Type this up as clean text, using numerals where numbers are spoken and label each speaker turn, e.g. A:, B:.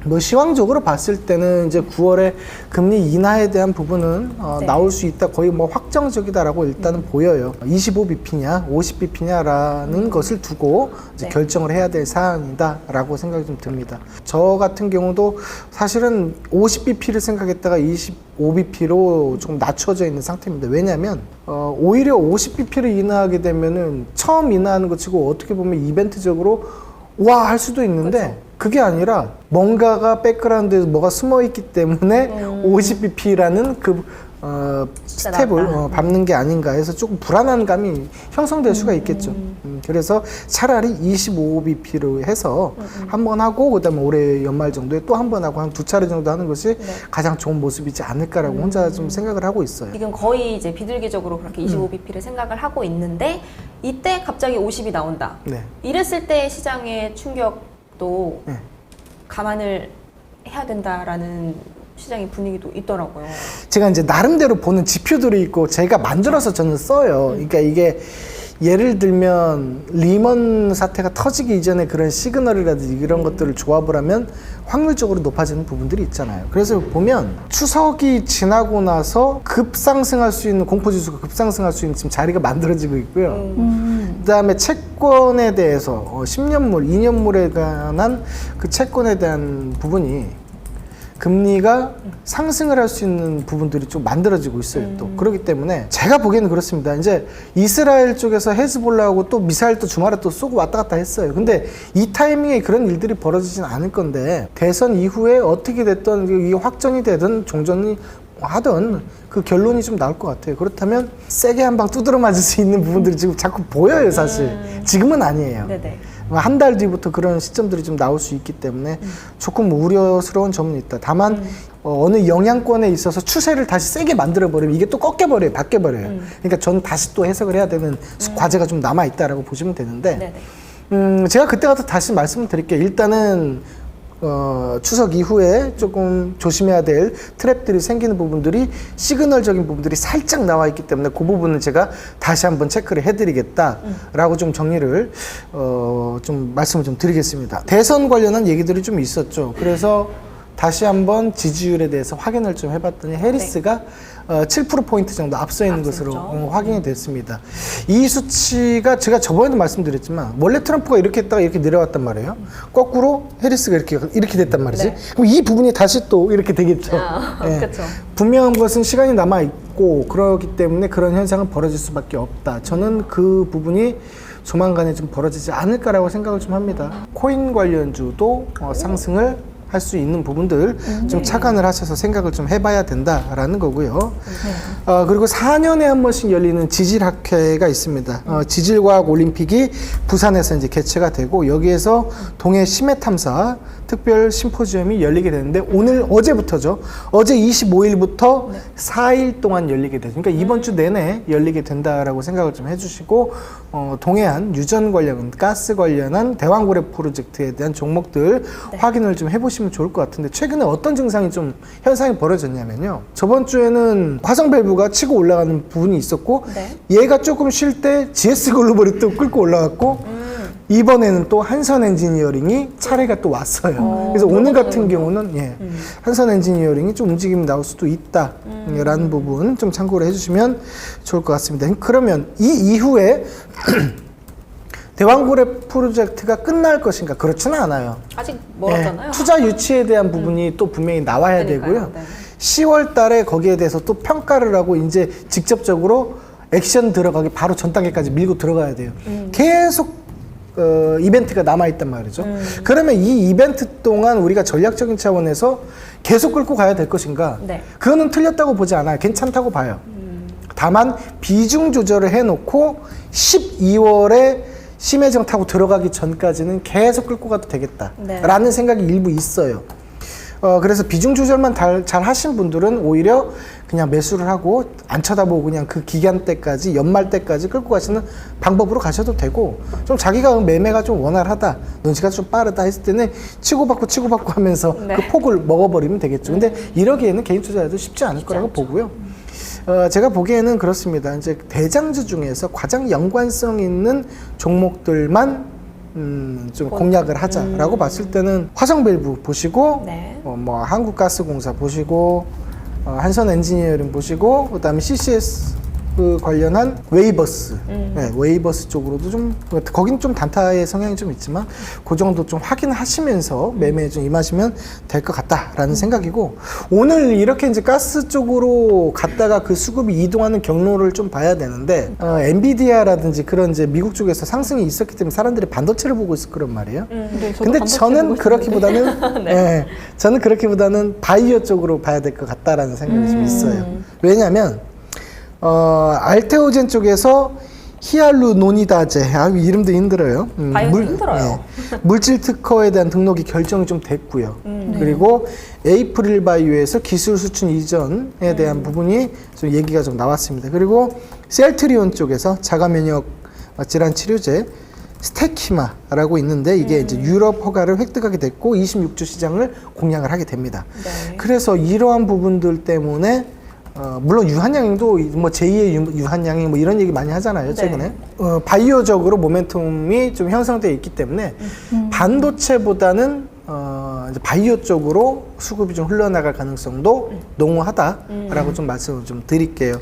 A: 뭐 시황적으로 봤을 때는 이제 9월에 금리 인하에 대한 부분은
B: 네.
A: 나올 수 있다. 거의 뭐 확정적이다라고 일단은 보여요. 25bp냐 50bp냐라는 것을 두고 이제
B: 네.
A: 결정을 해야 될 사안이다라고 생각이 좀 듭니다. 저 같은 경우도 사실은 50bp를 생각했다가 25bp로 조금 낮춰져 있는 상태입니다. 왜냐하면 오히려 50bp를 인하하게 되면은 처음 인하하는 것 치고 어떻게 보면 이벤트적으로 와 할 수도 있는데
B: 그렇죠.
A: 그게 아니라 뭔가가 백그라운드에 뭐가 숨어 있기 때문에 50bp라는 그 스텝을
B: 나왔다.
A: 밟는 게 아닌가 해서 조금 불안한 감이 형성될 수가 있겠죠. 그래서 차라리 25bp로 해서 한 번 하고 그다음에 올해 연말 정도에 또 한 번 하고 한 2차례 정도 하는 것이
B: 네.
A: 가장 좋은 모습이지 않을까라고 혼자 좀 생각을 하고 있어요.
B: 지금 거의 이제 비둘기적으로 그렇게 25bp를 생각을 하고 있는데 이때 갑자기 50이 나온다.
A: 네.
B: 이랬을 때 시장의 충격도
A: 네.
B: 감안을 해야 된다라는 시장의 분위기도 있더라고요.
A: 제가 이제 나름대로 보는 지표들이 있고 제가 만들어서 저는 써요. 그러니까 이게 예를 들면 리먼 사태가 터지기 이전에 그런 시그널이라든지 이런 것들을 조합을 하면 확률적으로 높아지는 부분들이 있잖아요. 그래서 보면 추석이 지나고 나서 급상승할 수 있는 공포지수가 급상승할 수 있는 지금 자리가 만들어지고 있고요. 그다음에 채권에 대해서 10년물, 2년물에 관한 그 채권에 대한 부분이 금리가 상승을 할 수 있는 부분들이 좀 만들어지고 있어요. 또 그렇기 때문에 제가 보기에는 그렇습니다. 이제 이스라엘 쪽에서 헤즈볼라하고 또 미사일 또 주말에 또 쏘고 왔다 갔다 했어요. 근데 이 타이밍에 그런 일들이 벌어지진 않을 건데 대선 이후에 어떻게 됐던 이 확정이 되든 종전이 하던 그 결론이 좀 나올 것 같아요. 그렇다면 세게 한 방 두드러 맞을 수 있는 부분들이 지금 자꾸 보여요, 사실. 지금은 아니에요.
B: 네네.
A: 한 달 뒤부터 그런 시점들이 좀 나올 수 있기 때문에 조금 우려스러운 점은 있다. 다만 어느 영향권에 있어서 추세를 다시 세게 만들어버리면 이게 또 꺾여버려요. 바뀌어버려요. 그러니까 저는 다시 또 해석을 해야 되는 과제가 좀 남아있다라고 보시면 되는데
B: 네네.
A: 제가 그때 가서 다시 말씀을 드릴게요. 일단은 추석 이후에 조금 조심해야 될 트랩들이 생기는 부분들이 시그널적인 부분들이 살짝 나와 있기 때문에 그 부분은 제가 다시 한번 체크를 해드리겠다라고 좀 정리를 좀 말씀을 좀 드리겠습니다. 대선 관련한 얘기들이 좀 있었죠. 그래서 다시 한번 지지율에 대해서 확인을 좀 해봤더니 해리스가 7%포인트 정도 앞서 있는 것으로 확인이 됐습니다. 이 수치가 제가 저번에도 말씀드렸지만 원래 트럼프가 이렇게 했다가 이렇게 내려왔단 말이에요. 거꾸로 해리스가 이렇게 됐단 말이지.
B: 네.
A: 그럼 이 부분이 다시 또 이렇게 되겠죠.
B: 그렇죠.
A: 분명한 것은 시간이 남아있고 그렇기 때문에 그런 현상은 벌어질 수밖에 없다. 저는 그 부분이 조만간에 좀 벌어지지 않을까라고 생각을 좀 합니다. 코인 관련주도 상승을 할 수 있는 부분들 좀 착안을 하셔서 생각을 좀 해봐야 된다라는 거고요. 그리고 4년에 한 번씩 열리는 지질학회가 있습니다. 지질과학 올림픽이 부산에서 이제 개최가 되고 여기에서 동해 심해 탐사 특별 심포지엄이 열리게 되는데 어제부터죠. 어제 25일부터 4일 동안 열리게 되죠. 그러니까 이번 주 내내 열리게 된다라고 생각을 좀 해주시고 동해안 유전 관련, 가스 관련한 대왕고래 프로젝트에 대한 종목들 확인을 좀 해보시면 좋을 것 같은데 최근에 어떤 증상이 좀 현상이 벌어졌냐면요. 저번 주에는 화성 밸브가 치고 올라가는 부분이 있었고 얘가 조금 쉴 때 GS 글로벌이 또 끌고 올라갔고 이번에는 또 한선 엔지니어링이 차례가 또 왔어요. 그래서 오늘 같은 경우는 한선 엔지니어링이 좀 움직임이 나올 수도 있다라는 부분 좀 참고를 해주시면 좋을 것 같습니다. 그러면 이 이후에 대왕고래 프로젝트가 끝날 것인가? 그렇지는 않아요.
B: 아직 멀었잖아요.
A: 투자 유치에 대한 부분이 또 분명히 나와야 되고요. 10월 달에 거기에 대해서 또 평가를 하고 이제 직접적으로 액션 들어가기 바로 전 단계까지 밀고 들어가야 돼요. 계속 이벤트가 남아있단 말이죠. 그러면 이 이벤트 동안 우리가 전략적인 차원에서 계속 끌고 가야 될 것인가? 그거는 틀렸다고 보지 않아요. 괜찮다고 봐요. 다만 비중 조절을 해놓고 12월에 심해정 타고 들어가기 전까지는 계속 끌고 가도 되겠다라는 생각이 일부 있어요. 그래서 비중 조절만 잘 하신 분들은 오히려 그냥 매수를 하고 안 쳐다보고 그냥 그 기간 때까지 연말 때까지 끌고 가시는 방법으로 가셔도 되고 좀 자기가 매매가 좀 원활하다 눈치가 좀 빠르다 했을 때는 치고받고 하면서 그 폭을 먹어버리면 되겠죠. 근데 이러기에는 개인 투자자도 쉽지 않을 거라고 보고요. 제가 보기에는 그렇습니다. 이제 대장주 중에서 가장 연관성 있는 종목들만 좀 공략을 하자라고 봤을 때는 화성밸브 보시고
B: 네.
A: 뭐 한국가스공사 보시고 한선 엔지니어링 보시고 그다음에 CCS 관련한 웨이버스, 네, 웨이버스 쪽으로도 좀 거긴 좀 단타의 성향이 좀 있지만 그 정도 좀 확인하시면서 매매에 좀 임하시면 될 것 같다라는 생각이고 오늘 이렇게 이제 가스 쪽으로 갔다가 그 수급이 이동하는 경로를 좀 봐야 되는데 엔비디아라든지 그런 이제 미국 쪽에서 상승이 있었기 때문에 사람들이 반도체를 보고 있을 거란 말이에요.
C: 네, 저도
A: 근데
C: 반도체
A: 저는
C: 보고
A: 그렇기보다는
B: 네.
A: 네, 저는 그렇기보다는 바이오 쪽으로 봐야 될 것 같다라는 생각이 좀 있어요. 왜냐하면 알테오젠 쪽에서 히알루로니다제, 이름도 힘들어요.
B: 바이오 힘들어요.
A: 물질 특허에 대한 등록이 결정이 좀 됐고요. 그리고 에이프릴 바이오에서 기술 수출 이전에 대한 부분이 좀 얘기가 좀 나왔습니다. 그리고 셀트리온 쪽에서 자가 면역 질환 치료제 스테키마라고 있는데 이게 이제 유럽 허가를 획득하게 됐고 26주 시장을 공략을 하게 됩니다.
B: 네.
A: 그래서 이러한 부분들 때문에 물론 유한양도 뭐 제2의 유한양이 뭐 이런 얘기 많이 하잖아요 최근에. 바이오적으로 모멘텀이 좀 형성되어 있기 때문에 반도체보다는 이제 바이오 쪽으로 수급이 좀 흘러나갈 가능성도 농후하다라고 좀 말씀을 좀 드릴게요.